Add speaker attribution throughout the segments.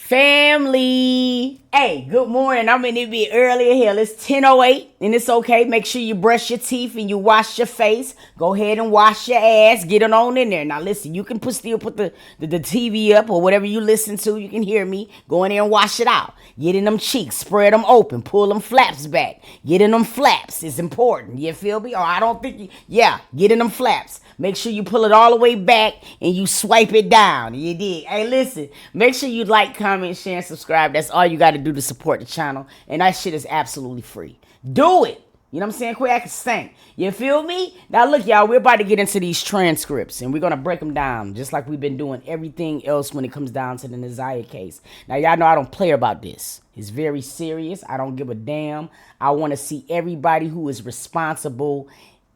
Speaker 1: Family. Hey, good morning. I'm in it bit earlier here. It's 10:08 and it's okay. Make sure you brush your teeth and you wash your face. Go ahead and wash your ass. Get it on in there. Now listen, you can still put the TV up or whatever you listen to. You can hear me. Go in there and wash it out. Get in them cheeks. Spread them open. Pull them flaps back. Get in them flaps. It's important. You feel me? Or I don't think you... Yeah, get in them flaps. Make sure you pull it all the way back and you swipe it down. You did. Hey, listen. Make sure you like, comment, share, and subscribe. That's all you got to do to support the channel. And that shit is absolutely free. Do it. You know what I'm saying? Quick, I can stank. You feel me? Now, look, y'all. We're about to get into these transcripts. And we're going to break them down. Just like we've been doing everything else when it comes down to the Neziah case. Now, y'all know I don't play about this. It's very serious. I don't give a damn. I want to see everybody who is responsible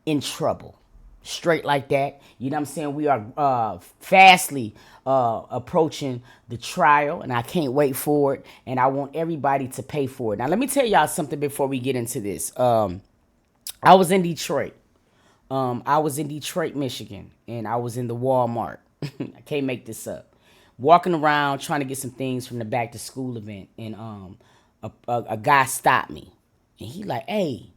Speaker 1: in trouble. Straight like that. You know what I'm saying? We are fastly approaching the trial, and I can't wait for it, and I want everybody to pay for it. Now, let me tell y'all something before we get into this. I was in Detroit. I was in Detroit, Michigan, and I was in the Walmart. I can't make this up. Walking around trying to get some things from the back to school event, and a guy stopped me, and he like, hey,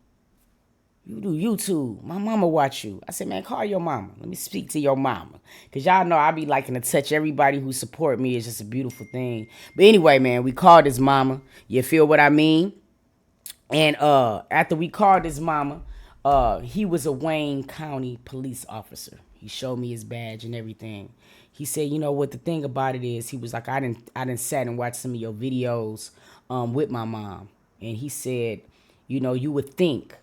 Speaker 1: you do YouTube. My mama watch you. I said, man, call your mama. Let me speak to your mama. Because y'all know I be liking to touch everybody who support me. It's just a beautiful thing. But anyway, man, we called his mama. You feel what I mean? And after we called his mama, he was a Wayne County police officer. He showed me his badge and everything. He said, you know what, the thing about it is, he was like, I didn't sat and watched some of your videos with my mom. And he said, you know, you would think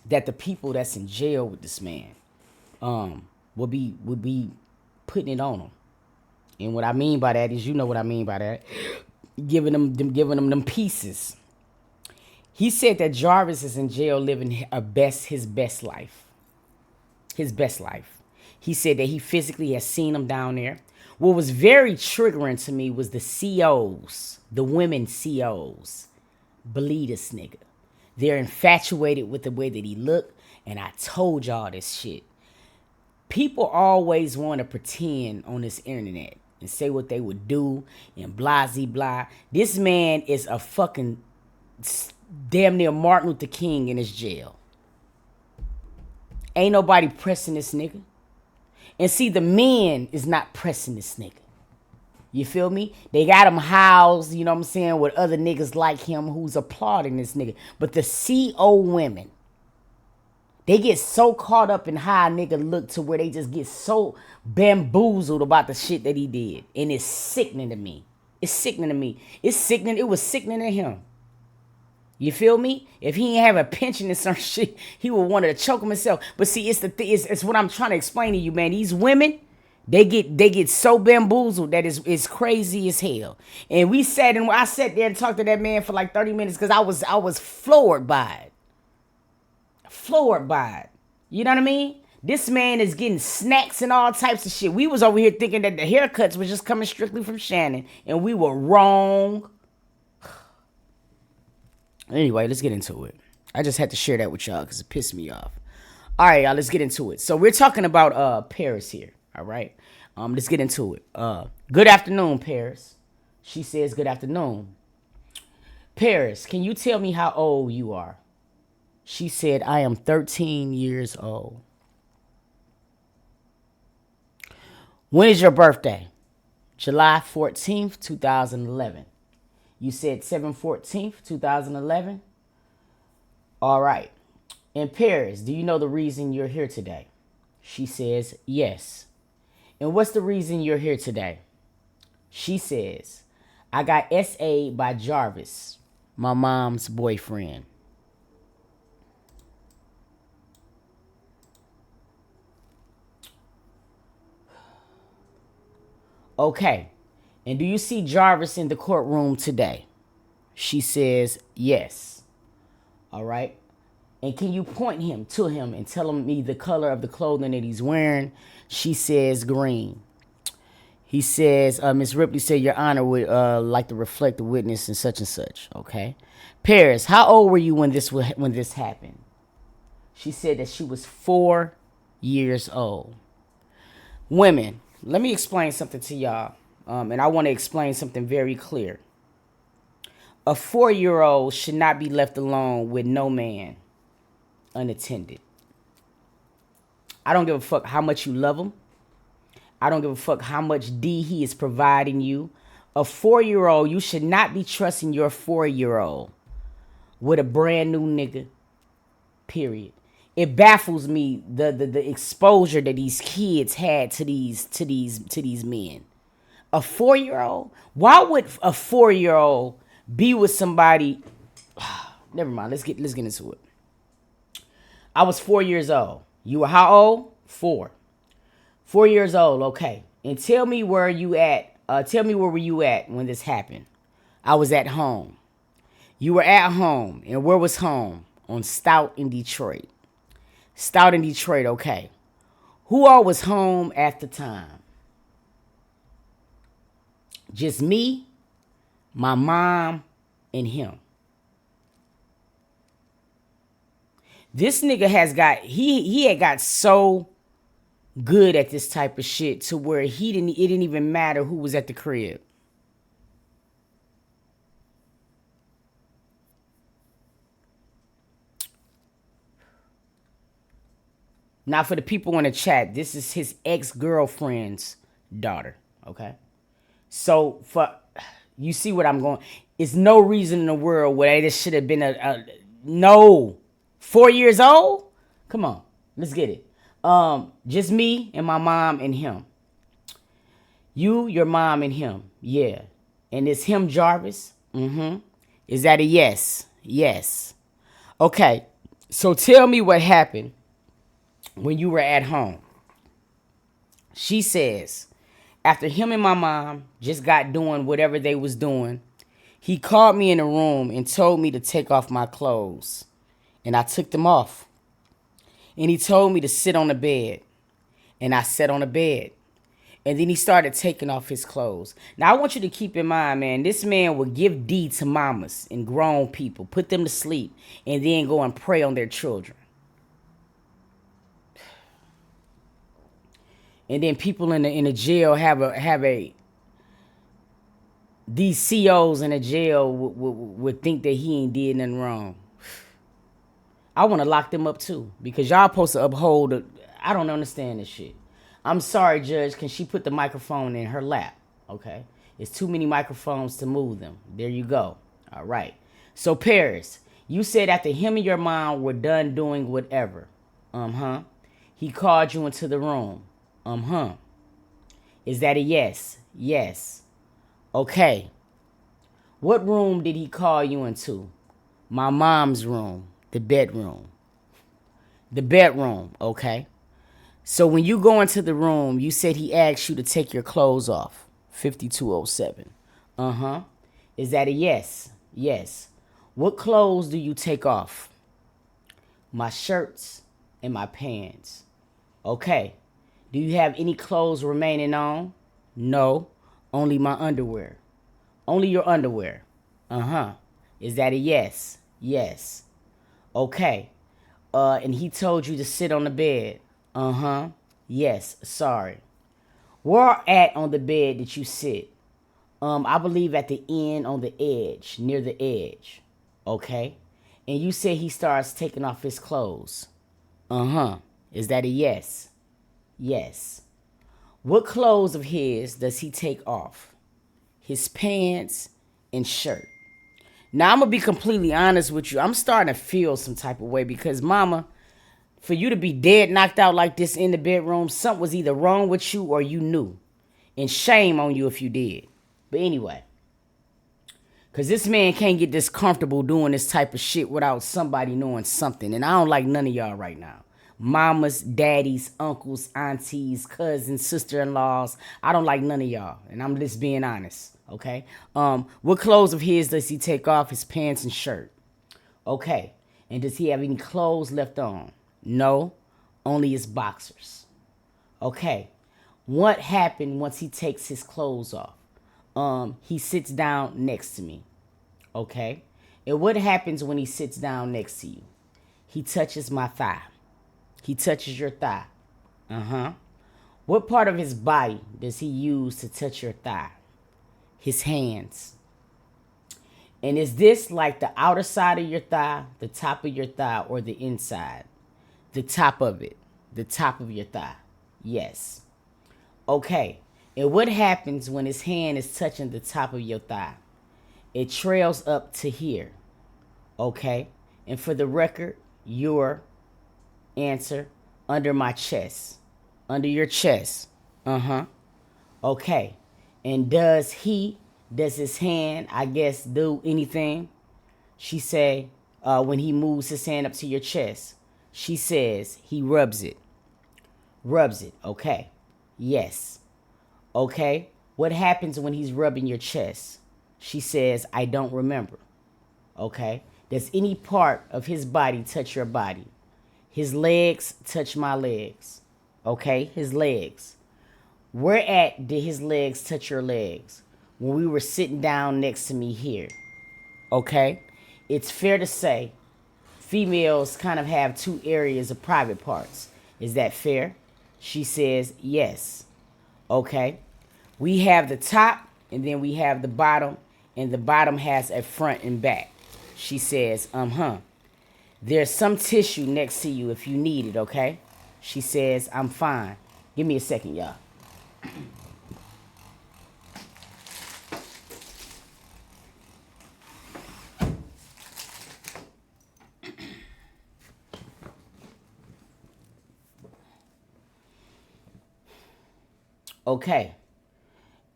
Speaker 1: that the people that's in jail with this man would be putting it on him. And what I mean by that is, you know what I mean by that, giving them pieces. He said that Jarvis is in jail living his best life. His best life. He said that he physically has seen him down there. What was very triggering to me was the COs, the women COs. Believe this nigga. They're infatuated with the way that he looked, and I told y'all this shit. People always want to pretend on this internet and say what they would do and blah, blah. This man is a fucking damn near Martin Luther King in his jail. Ain't nobody pressing this nigga. And see, the men is not pressing this nigga. You feel me? They got him housed, you know what I'm saying, with other niggas like him who's applauding this nigga. But the CO women, they get so caught up in how a nigga look to where they just get so bamboozled about the shit that he did. And it's sickening to me. It's sickening to me. It's sickening. It was sickening to him. You feel me? If he ain't have a pension and some shit, he would want to choke him himself. But see, it's what I'm trying to explain to you, man. These women, They get so bamboozled that it's crazy as hell. And I sat there and talked to that man for like 30 minutes because I was floored by it. Floored by it. You know what I mean? This man is getting snacks and all types of shit. We was over here thinking that the haircuts was just coming strictly from Shannon, and we were wrong. Anyway, let's get into it. I just had to share that with y'all because it pissed me off. All right, y'all, let's get into it. So we're talking about Paris here. All right, let's get into it. Good afternoon, Paris. She says, good afternoon. Paris, can you tell me how old you are? She said, I am 13 years old. When is your birthday? July 14th, 2011. You said 7/14th, 2011? All right. And Paris, do you know the reason you're here today? She says, yes. And what's the reason you're here today? She says, I got SA'd by Jarvis, my mom's boyfriend. Okay. And do you see Jarvis in the courtroom today? She says, yes. All right. And can you point to him and tell me the color of the clothing that he's wearing? She says green. He says, Miss Ripley said, Your Honor would like to reflect the witness and such. Okay. Paris, how old were you when this happened? She said that she was 4 years old. Women, let me explain something to y'all. And I want to explain something very clear. A 4-year-old should not be left alone with no man unattended. I don't give a fuck how much you love him. I don't give a fuck how much D he is providing you. A 4-year-old, you should not be trusting your 4-year-old with a brand new nigga. Period. It baffles me the exposure that these kids had to these men. A 4-year-old? Why would a 4-year-old be with somebody? Never mind. Let's get into it. I was 4 years old. You were how old? 4. 4 years old. Okay. And tell me where you at. Tell me where were you at when this happened? I was at home. You were at home. And where was home? On Stout in Detroit. Stout in Detroit. Okay. Who all was home at the time? Just me, my mom, and him. This nigga has got, he had got so good at this type of shit to where it didn't even matter who was at the crib. Now for the people in the chat, this is his ex-girlfriend's daughter, okay? So you see what I'm going, it's no reason in the world where this should have been no. 4 years old? Come on, let's get it. Just me and my mom and him. You, your mom, and him. Yeah. And it's him, Jarvis? Mm-hmm. Is that a yes? Yes. Okay. So tell me what happened when you were at home. She says, after him and my mom just got doing whatever they was doing, he called me in the room and told me to take off my clothes. And I took them off. And he told me to sit on the bed. And I sat on the bed. And then he started taking off his clothes. Now, I want you to keep in mind, man, this man would give D to mamas and grown people, put them to sleep, and then go and prey on their children. And then people in the jail have these COs in the jail would think that he ain't did nothing wrong. I want to lock them up too, because y'all supposed to uphold. I don't understand this shit. I'm sorry, Judge. Can she put the microphone in her lap? Okay. It's too many microphones to move them. There you go. All right. So Paris, you said after him and your mom were done doing whatever. He called you into the room. Is that a yes? Yes. Okay. What room did he call you into? My mom's room. The bedroom. The bedroom, okay. So when you go into the room, you said he asked you to take your clothes off. 5207. Is that a yes? Yes. What clothes do you take off? My shirts and my pants. Okay. Do you have any clothes remaining on? No. Only my underwear. Only your underwear. Is that a yes? Yes. Okay. And he told you to sit on the bed. Yes. Sorry. Where at on the bed did you sit? I believe at the end on the edge, near the edge. Okay. And you said he starts taking off his clothes. Is that a yes? Yes. What clothes of his does he take off? His pants and shirt. Now, I'm going to be completely honest with you. I'm starting to feel some type of way because, mama, for you to be dead knocked out like this in the bedroom, something was either wrong with you or you knew. And shame on you if you did. But anyway, because this man can't get this comfortable doing this type of shit without somebody knowing something. And I don't like none of y'all right now. Mamas, daddies, uncles, aunties, cousins, sister-in-laws. I don't like none of y'all. And I'm just being honest. Okay. What clothes of his does he take off? His pants and shirt. Okay. And does he have any clothes left on? No. Only his boxers. Okay. What happened once he takes his clothes off? He sits down next to me. Okay. And what happens when he sits down next to you? He touches my thigh. He touches your thigh. What part of his body does he use to touch your thigh? His hands. And is this like the outer side of your thigh, the top of your thigh, or the inside? The top of it. The top of your thigh. Yes. Okay. And what happens when his hand is touching the top of your thigh? It trails up to here. Okay. And for the record, your answer, under my chest. Under your chest. Okay. And does his hand, I guess, do anything? She say, when he moves his hand up to your chest, she says he rubs it. Rubs it. Okay. Yes. Okay. What happens when he's rubbing your chest? She says, I don't remember. Okay. Does any part of his body touch your body? His legs touch my legs. Okay. His legs. Where at did his legs touch your legs? When we were sitting down next to me here. Okay. It's fair to say females kind of have two areas of private parts. Is that fair? She says yes. Okay. We have the top and then we have the bottom, and the bottom has a front and back. She says, There's some tissue next to you if you need it, okay? She says, I'm fine. Give me a second, y'all. Okay.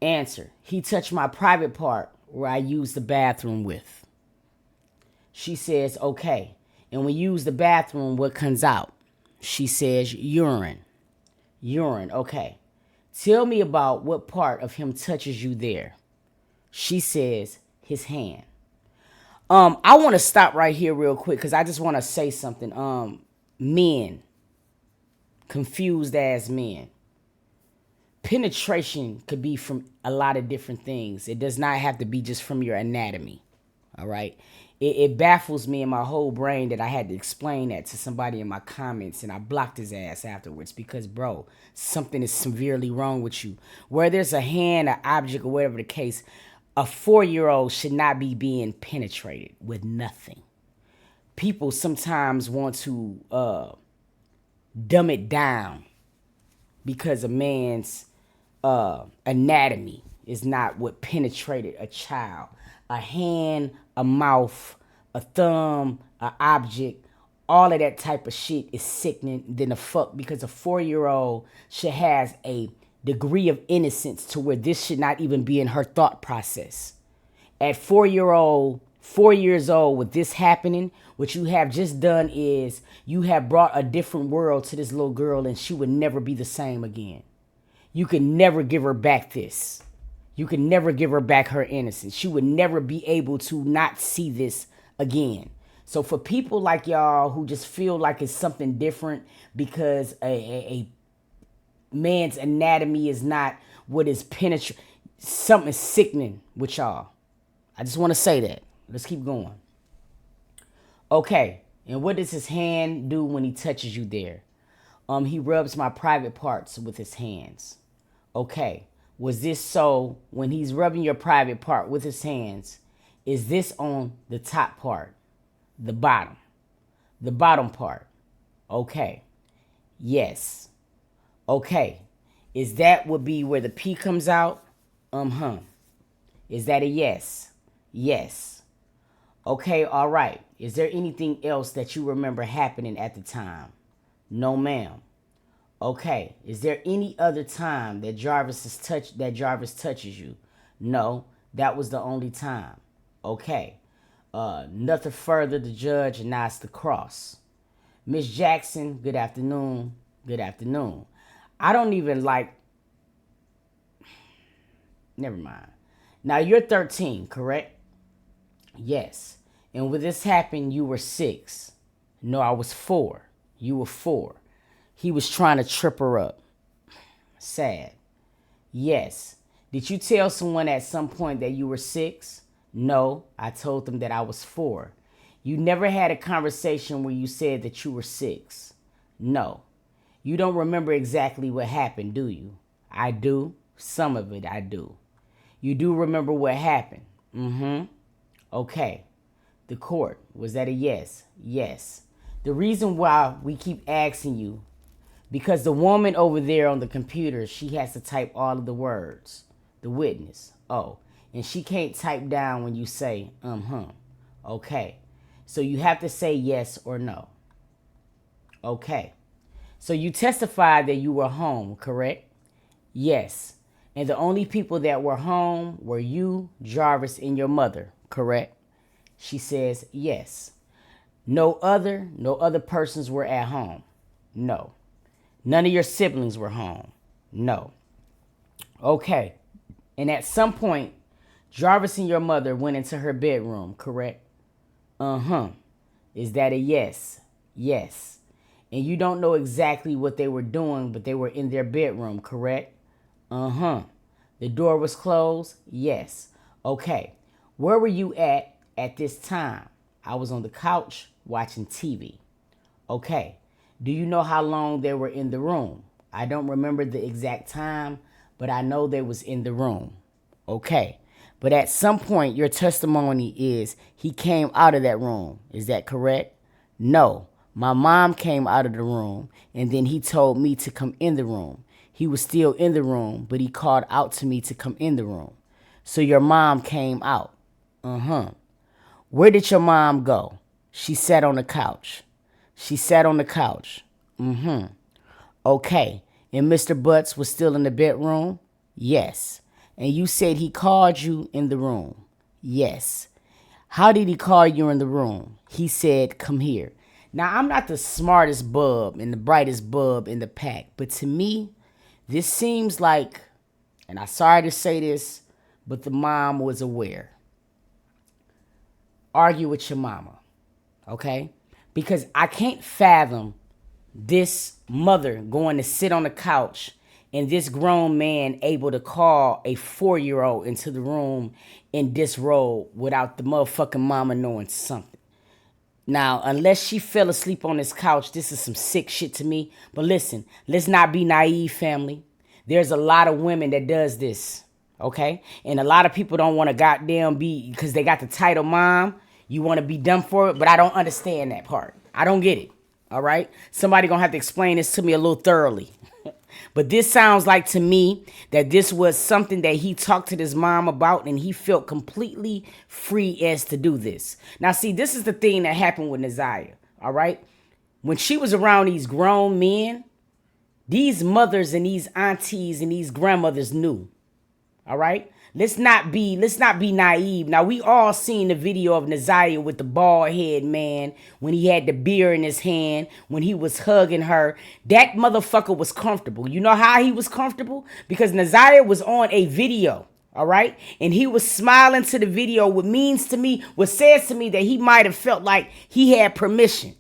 Speaker 1: Answer. He touched my private part where I use the bathroom with. She says, okay. And when you use the bathroom, what comes out? She says, urine. Urine, okay. Tell me about what part of him touches you there. She says, his hand. I want to stop right here real quick because I just want to say something. Men. Confused as men. Penetration could be from a lot of different things. It does not have to be just from your anatomy. All right. It baffles me in my whole brain that I had to explain that to somebody in my comments, and I blocked his ass afterwards because, bro, something is severely wrong with you. Where there's a hand, an object, or whatever the case, a 4-year-old should not be being penetrated with nothing. People sometimes want to dumb it down because a man's anatomy is not what penetrated a child. A hand, a mouth, a thumb, an object, all of that type of shit is sickening than the fuck, because a 4-year-old should have a degree of innocence to where this should not even be in her thought process. At 4 years old with this happening, what you have just done is you have brought a different world to this little girl, and she would never be the same again. You can never give her back this. You can never give her back her innocence. She would never be able to not see this again. So for people like y'all who just feel like it's something different because a man's anatomy is not what is penetrating, something sickening with y'all. I just want to say that. Let's keep going. Okay, and what does his hand do when he touches you there? He rubs my private parts with his hands. Okay. Was this so when he's rubbing your private part with his hands, is this on the top part, the bottom part? Okay. Yes. Okay. Is that would be where the pee comes out? Is that a yes? Yes. Okay, all right. Is there anything else that you remember happening at the time? No, ma'am. Okay, is there any other time that Jarvis touches you? No, that was the only time. Okay. Nothing further, the judge nods the cross. Miss Jackson, good afternoon. Good afternoon. I don't even like... Never mind. Now, you're 13, correct? Yes. And when this happened, you were 6. No, I was 4. You were 4. He was trying to trip her up. Sad. Yes. Did you tell someone at some point that you were 6? No, I told them that I was 4. You never had a conversation where you said that you were 6? No. You don't remember exactly what happened, do you? I do. Some of it I do. You do remember what happened? Mm-hmm. Okay. The court. Was that a yes? Yes. The reason why we keep asking you, because the woman over there on the computer, she has to type all of the words. The witness. Oh. And she can't type down when you say, Okay. So you have to say yes or no. Okay. So you testified that you were home, correct? Yes. And the only people that were home were you, Jarvis, and your mother, correct? She says yes. No other persons were at home. No. None of your siblings were home. No. Okay. And at some point, Jarvis and your mother went into her bedroom, correct? Is that a yes? Yes. And you don't know exactly what they were doing, but they were in their bedroom, correct? The door was closed? Yes. Okay. Where were you at this time? I was on the couch watching TV. Okay. Do you know how long they were in the room? I don't remember the exact time, but I know they was in the room. Okay. But at some point, your testimony is he came out of that room. Is that correct? No. My mom came out of the room, and then he told me to come in the room. He was still in the room, but he called out to me to come in the room. So your mom came out. Where did your mom go? She sat on the couch. She sat on the couch. Okay. And Mr. Butts was still in the bedroom? Yes. And you said he called you in the room? Yes. How did he call you in the room? He said, come here. Now, I'm not the smartest bub and the brightest bub in the pack, but to me, this seems like, and I'm sorry to say this, but the mom was aware. Argue with your mama, okay? Because I can't fathom this mother going to sit on the couch and this grown man able to call a 4-year-old into the room and disrobe without the motherfucking mama knowing something. Now, unless she fell asleep on this couch, this is some sick shit to me. But listen, let's not be naive, family. There's a lot of women that does this, okay? And a lot of people don't want to goddamn be, because they got the title mom, you want to be done for it, but I don't understand that part. I don't get it, all right? Somebody gonna have to explain this to me a little thoroughly. But this sounds like to me that this was something that he talked to his mom about and he felt completely free as to do this. Now, see, this is the thing that happened with Naziah, all right? When she was around these grown men, these mothers and these aunties and these grandmothers knew, all right? Let's not be naive. Now, we all seen the video of Naziah with the bald head man when he had the beer in his hand, when he was hugging her. That motherfucker was comfortable. You know how he was comfortable? Because Naziah was on a video, all right? And he was smiling to the video, what says to me that he might have felt like he had permission.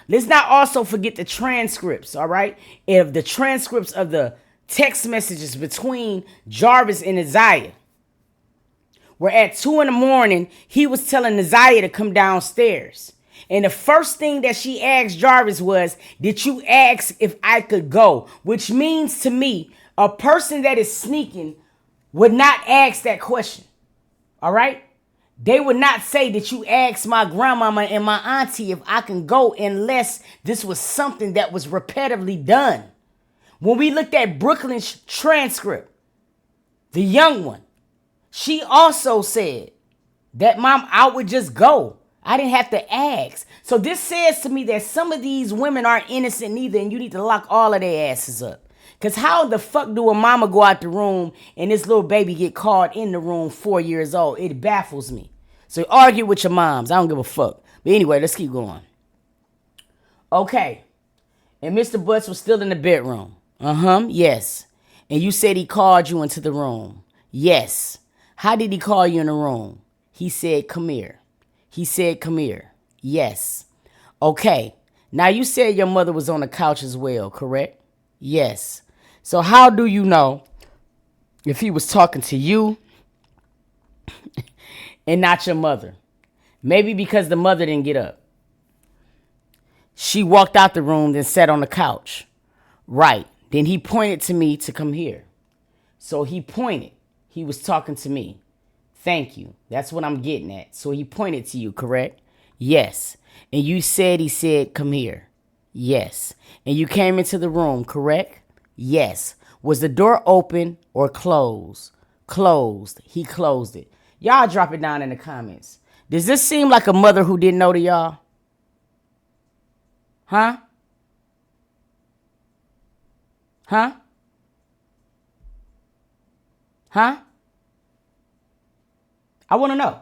Speaker 1: Let's not also forget the transcripts, all right? Of the transcripts of the text messages between Jarvis and Naziah. Where at 2 a.m, he was telling Naziah to come downstairs. And the first thing that she asked Jarvis was, did you ask if I could go? Which means to me, a person that is sneaking would not ask that question. All right? They would not say that you asked my grandmama and my auntie if I can go unless this was something that was repetitively done. When we looked at Brooklyn's transcript, the young one, she also said that, Mom, I would just go. I didn't have to ask. So this says to me that some of these women aren't innocent neither, and you need to lock all of their asses up. Because how the fuck do a mama go out the room and this little baby get called in the room 4 years old? It baffles me. So argue with your moms. I don't give a fuck. But anyway, let's keep going. Okay. And Mr. Butts was still in the bedroom. Yes. And you said he called you into the room. Yes. How did he call you in the room? He said, come here. He said, come here. Yes. Okay. Now you said your mother was on the couch as well, correct? Yes. So how do you know if he was talking to you and not your mother? Maybe because the mother didn't get up. She walked out the room, then sat on the couch. Right. Then he pointed to me to come here. So he pointed. He was talking to me. Thank you. That's what I'm getting at. So he pointed to you, correct? Yes. And you said he said, come here. Yes. And you came into the room, correct? Yes. Was the door open or closed? Closed. He closed it. Y'all drop it down in the comments. Does this seem like a mother who didn't know to y'all? Huh? Huh? Huh? I want to know.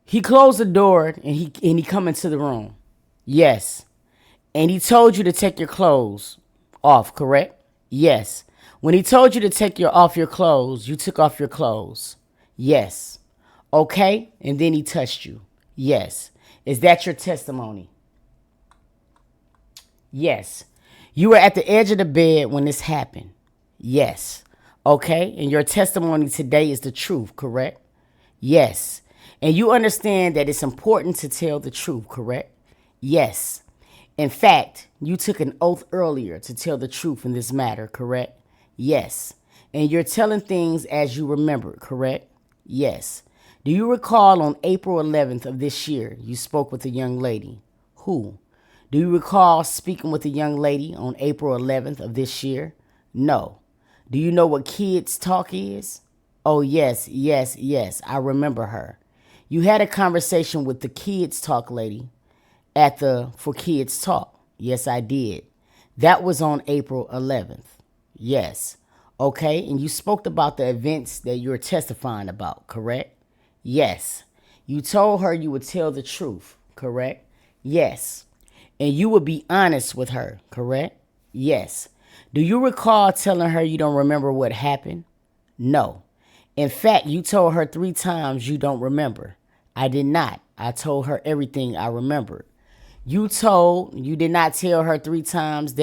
Speaker 1: He closed the door and he come into the room. Yes. And he told you to take your clothes off, correct? Yes. When he told you to take off your clothes, you took off your clothes. Yes. Okay? And then he touched you. Yes. Is that your testimony? Yes. You were at the edge of the bed when this happened. Yes. Okay? And your testimony today is the truth, correct? Yes. And you understand that it's important to tell the truth, correct? Yes. In fact, you took an oath earlier to tell the truth in this matter, correct? Yes. And you're telling things as you remember, correct? Yes. Do you recall on April 11th of this year, you spoke with a young lady? Who? Do you recall speaking with a young lady on April 11th of this year? No. Do you know what kids talk is? Oh, yes, yes, yes. I remember her. You had a conversation with the kids talk lady at the For Kids Talk. Yes, I did. That was on April 11th. Yes. Okay, and you spoke about the events that you're testifying about, correct? Yes. You told her you would tell the truth, correct? Yes. And you would be honest with her, correct? Yes. Do you recall telling her you don't remember what happened? No. In fact, you told her 3 times you don't remember. I did not. I told her everything I remembered. You did not tell her 3 times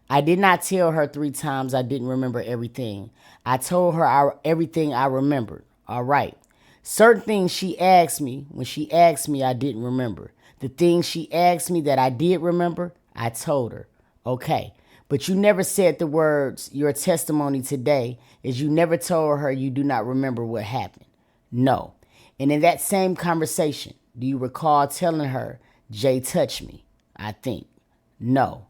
Speaker 1: I did not tell her 3 times I didn't remember everything. I told her everything I remembered. All right. Certain things she asked me, when she asked me, I didn't remember. The things she asked me that I did remember, I told her. Okay. But you never said the words, your testimony today is you never told her you do not remember what happened. No. And in that same conversation, do you recall telling her, Jay touched me? I think. No.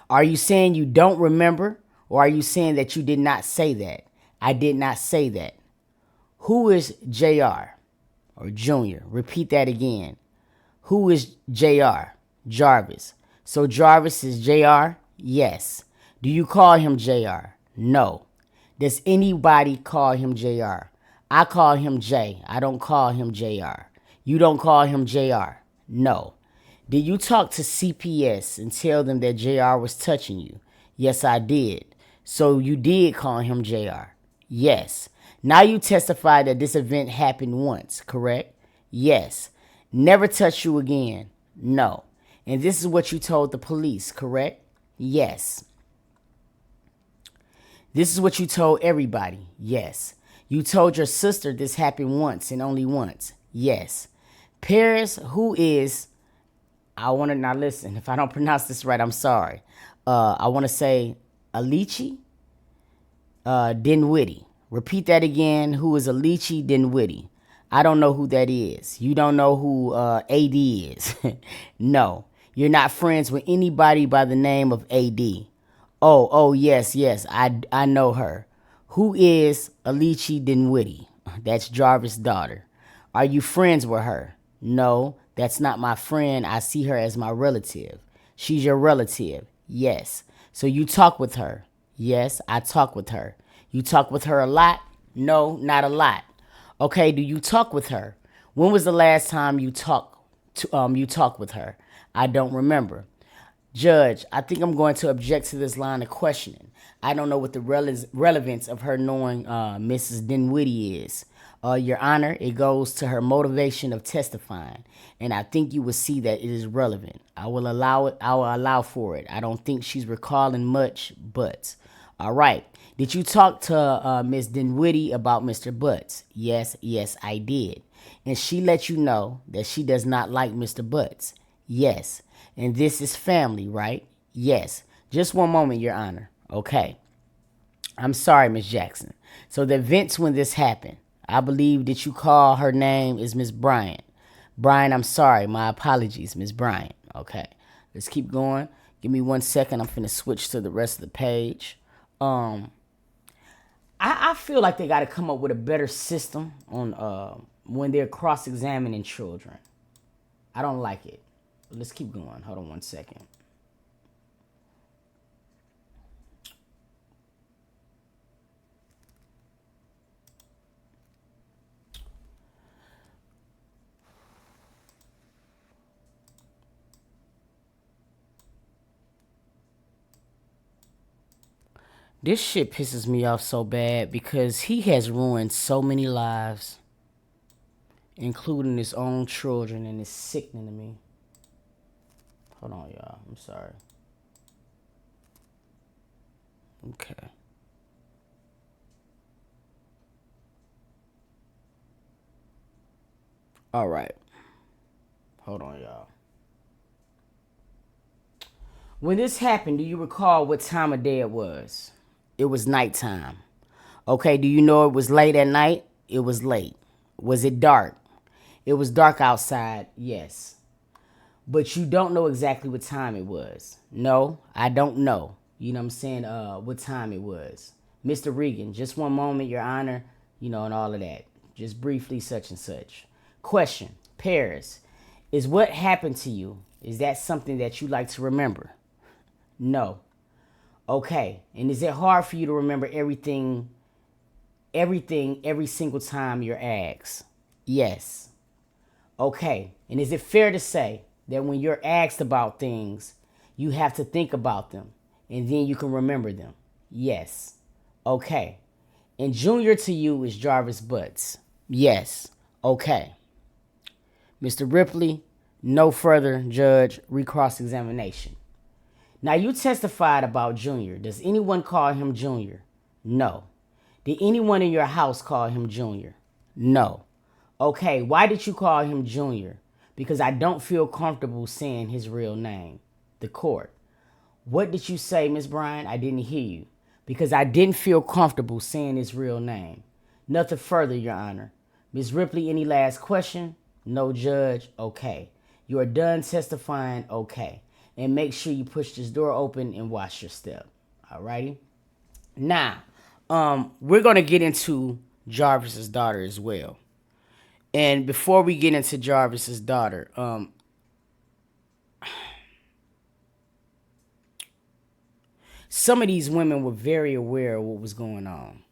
Speaker 1: Are you saying you don't remember, or are you saying that you did not say that? I did not say that. Who is JR or Junior? Repeat that again. Who is JR? Jarvis. So Jarvis is JR? Yes. Do you call him JR? No. Does anybody call him JR? I call him J. I don't call him JR. You don't call him JR? No. Did you talk to CPS and tell them that JR was touching you? Yes, I did. So you did call him JR? Yes. Now you testify that this event happened once, correct? Yes. Never touch you again? No. And this is what you told the police, correct? Yes. This is what you told everybody? Yes. You told your sister this happened once and only once? Yes. Paris, who is, I want to, now listen, if I don't pronounce this right, I'm sorry. I want to say Alici Dinwiddie. Repeat that again. Who is Alici Dinwiddie? I don't know who that is. You don't know who AD is. No. You're not friends with anybody by the name of AD. Oh, yes. I know her. Who is Alici Dinwiddie? That's Jarvis' daughter. Are you friends with her? No, that's not my friend. I see her as my relative. She's your relative? Yes. So you talk with her? Yes, I talk with her. You talk with her a lot? No, not a lot. Okay, do you talk with her? When was the last time you talked with her? I don't remember. Judge, I think I'm going to object to this line of questioning. I don't know what the relevance of her knowing Mrs. Dinwiddie is. Your Honor, it goes to her motivation of testifying, and I think you will see that it is relevant. I will allow for it. I don't think she's recalling much, but All right. Did you talk to Miss Dinwiddie about Mr. Butts? Yes, I did. And she let you know that she does not like Mr. Butts? Yes. And this is family, right? Yes. Just one moment, Your Honor. Okay. I'm sorry, Miss Jackson. So the events when this happened, I believe that you call her name is Miss Bryant. Brian, I'm sorry. My apologies, Miss Bryant. Okay. Let's keep going. Give me 1 second. I'm finna switch to the rest of the page. I feel like they got to come up with a better system on when they're cross-examining children. I don't like it. Let's keep going. Hold on 1 second. This shit pisses me off so bad because he has ruined so many lives, including his own children, and it's sickening to me. Hold on, y'all. I'm sorry. Okay. All right. Hold on, y'all. When this happened, do you recall what time of day it was? It was nighttime. Okay, do you know it was late at night? It was late. Was it dark? It was dark outside, yes. But you don't know exactly what time it was. No, I don't know. You know what I'm saying? What time it was. Mr. Regan, just one moment, Your Honor, and all of that. Just briefly, such and such. Question, Paris, is what happened to you, is that something that you like to remember? No. Okay, and is it hard for you to remember everything every single time you're asked? Yes. Okay, and is it fair to say that when you're asked about things, you have to think about them and then you can remember them? Yes. Okay. And junior to you is Jarvis Butts? Yes. Okay. Mr. Ripley, no further, Judge, recross examination. Now, you testified about Junior. Does anyone call him Junior? No. Did anyone in your house call him Junior? No. Okay, why did you call him Junior? Because I don't feel comfortable saying his real name. The court. What did you say, Miss Bryant? I didn't hear you. Because I didn't feel comfortable saying his real name. Nothing further, Your Honor. Ms. Ripley, any last question? No, Judge. Okay. You are done testifying? Okay. And make sure you push this door open and watch your step. All righty? Now, we're going to get into Jarvis's daughter as well. And before we get into Jarvis's daughter, some of these women were very aware of what was going on.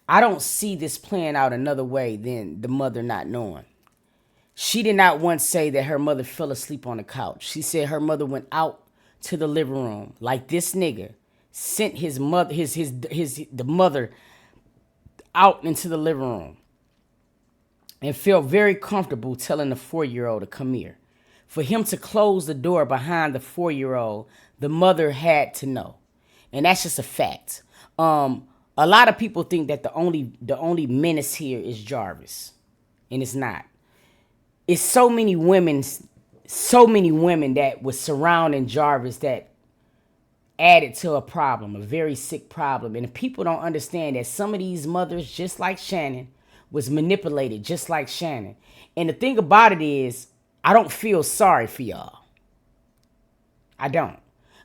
Speaker 1: I don't see this playing out another way than the mother not knowing. She did not once say that her mother fell asleep on the couch. She said her mother went out to the living room like this nigga sent his mother, the mother out into the living room and felt very comfortable telling the 4-year-old to come here. For him to close the door behind the 4-year-old, the mother had to know. And that's just a fact. A lot of people think that the only menace here is Jarvis. And it's not. It's so many women that was surrounding Jarvis that added to a problem, a very sick problem. And people don't understand that some of these mothers, just like Shannon, was manipulated just like Shannon. And the thing about it is, I don't feel sorry for y'all. I don't.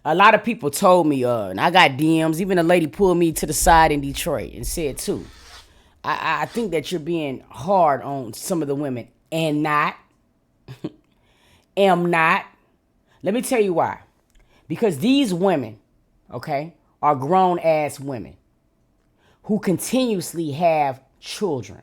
Speaker 1: A lot of people told me, and I got DMs, even a lady pulled me to the side in Detroit and said too, I think that you're being hard on some of the women. And not. Am not. Let me tell you why. Because these women, okay, are grown-ass women who continuously have children,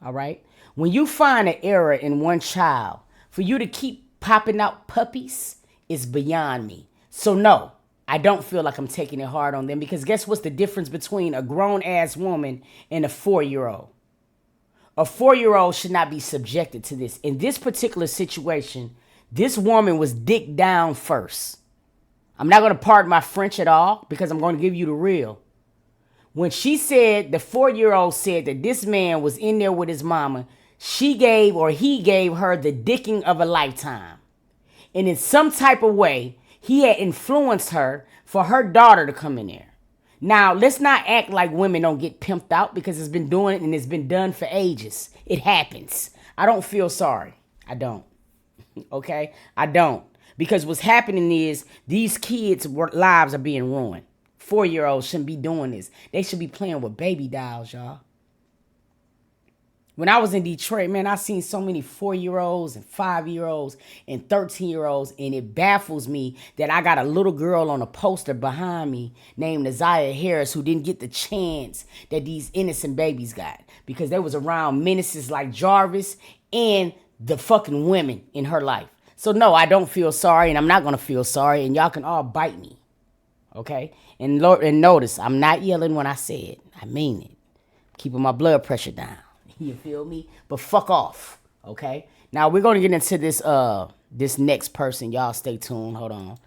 Speaker 1: all right? When you find an error in one child, for you to keep popping out puppies is beyond me. So no, I don't feel like I'm taking it hard on them because guess what's the difference between a grown-ass woman and a 4-year-old? A 4-year-old should not be subjected to this. In this particular situation, this woman was dicked down first. I'm not going to pardon my French at all because I'm going to give you the real. When she said, the 4-year-old said that this man was in there with his mama, he gave her the dicking of a lifetime. And in some type of way, he had influenced her for her daughter to come in there. Now, let's not act like women don't get pimped out because it's been doing it and it's been done for ages. It happens. I don't feel sorry. I don't. Okay? I don't. Because what's happening is these kids' lives are being ruined. 4-year-olds shouldn't be doing this. They should be playing with baby dolls, y'all. When I was in Detroit, man, I seen so many 4-year-olds and 5-year-olds and 13-year-olds, and it baffles me that I got a little girl on a poster behind me named Isaiah Harris who didn't get the chance that these innocent babies got because they was around menaces like Jarvis and the fucking women in her life. So no, I don't feel sorry, and I'm not going to feel sorry, and y'all can all bite me, okay? And notice, I'm not yelling when I say it. I mean it. Keeping my blood pressure down. You feel me? But fuck off, okay? Now, we're going to get into this next person. Y'all stay tuned. Hold on.